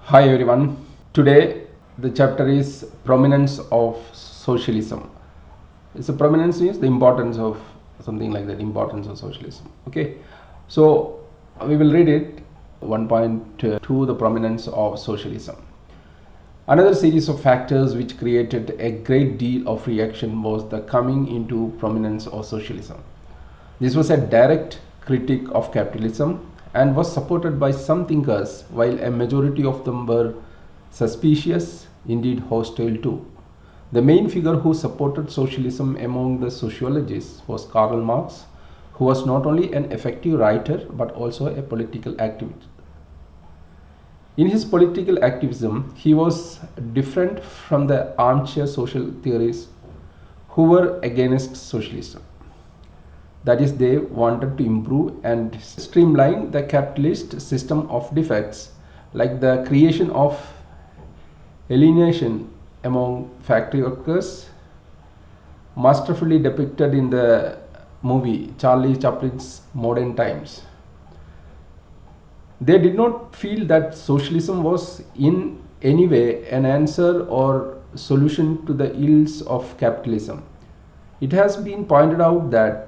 Hi everyone. Today the chapter is Prominence of Socialism. So prominence means the importance of something like that, importance of socialism. Okay. So we will read it 1.2, the prominence of socialism. Another series of factors which created a great deal of reaction was the coming into prominence of socialism. This was a direct critique of capitalism and was supported by some thinkers, while a majority of them were suspicious, indeed hostile too. The main figure who supported socialism among the sociologists was Karl Marx, who was not only an effective writer but also a political activist. In his political activism, he was different from the armchair social theorists who were against socialism. That is, they wanted to improve and streamline the capitalist system of defects, like the creation of alienation among factory workers, masterfully depicted in the movie Charlie Chaplin's Modern Times. They did not feel that socialism was in any way an answer or solution to the ills of capitalism. It has been pointed out that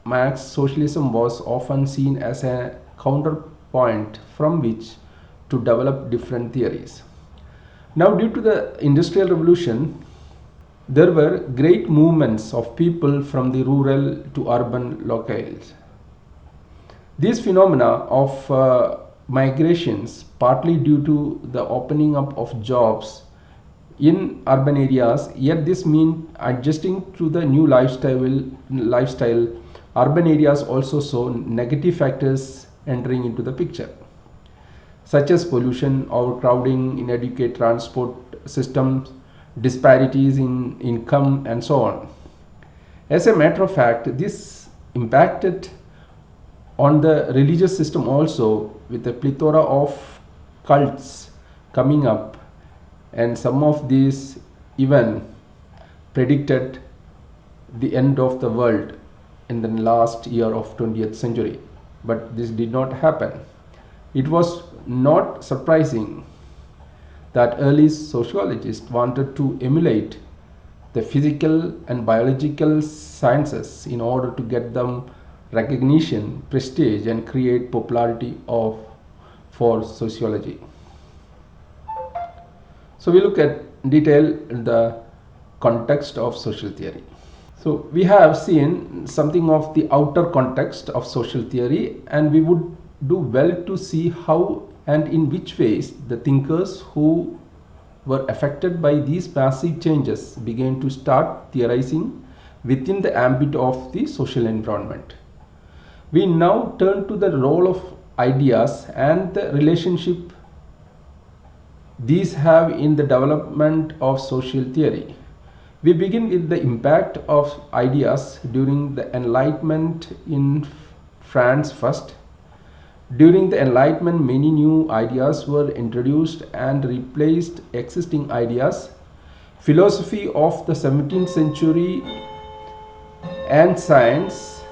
Marx's socialism was often seen as a counterpoint from which to develop different theories. Now, due to the Industrial Revolution, there were great movements of people from the rural to urban locales. These phenomena of migrations, partly due to the opening up of jobs in urban areas, yet this means adjusting to the new lifestyle. Urban areas also saw negative factors entering into the picture, such as pollution, overcrowding, inadequate transport systems, disparities in income, and so on. As a matter of fact, this impacted on the religious system also, with a plethora of cults coming up, and some of these even predicted the end of the world in the last year of 20th century, but this did not happen. It was not surprising that early sociologists wanted to emulate the physical and biological sciences in order to get them recognition, prestige, and create popularity for sociology. So we look at detail in the context of social theory. So we have seen something of the outer context of social theory, and we would do well to see how and in which ways the thinkers who were affected by these massive changes began to start theorizing within the ambit of the social environment. We now turn to the role of ideas and the relationship these have in the development of social theory. We begin with the impact of ideas during the Enlightenment in France first. During the Enlightenment, many new ideas were introduced and replaced existing ideas. Philosophy of the 17th century and science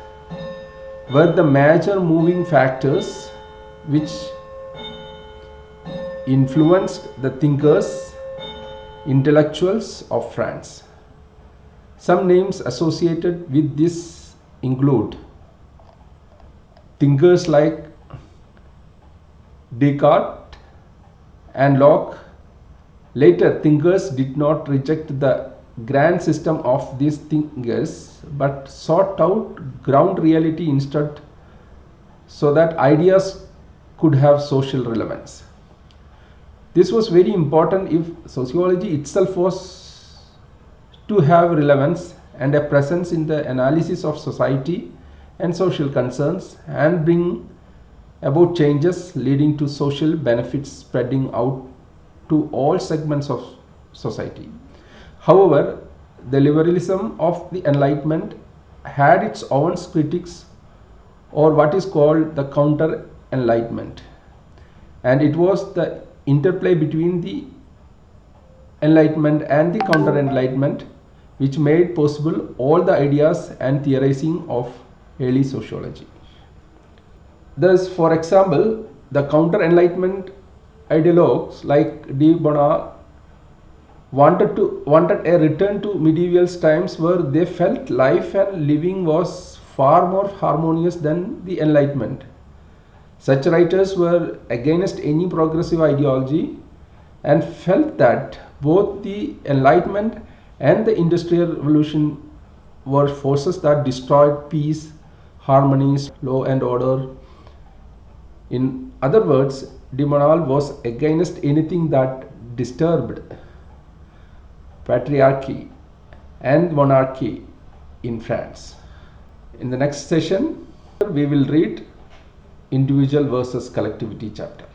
were the major moving factors which influenced the thinkers, intellectuals of France. Some names associated with this include thinkers like Descartes and Locke. Later, thinkers did not reject the grand system of these thinkers but sought out ground reality instead, so that ideas could have social relevance. This was very important if sociology itself was to have relevance and a presence in the analysis of society and social concerns, and bring about changes leading to social benefits spreading out to all segments of society. However, the liberalism of the Enlightenment had its own critics, or what is called the Counter Enlightenment, and it was the interplay between the Enlightenment and the Counter Enlightenment which made possible all the ideas and theorizing of early sociology. Thus, for example, the Counter Enlightenment ideologues like de Bonald wanted a return to medieval times where they felt life and living was far more harmonious than the Enlightenment. Such writers were against any progressive ideology and felt that both the Enlightenment and the Industrial Revolution were forces that destroyed peace, harmony, law and order. In other words, de Bonald was against anything that disturbed patriarchy and monarchy in France. In the next session, we will read individual versus collectivity chapter.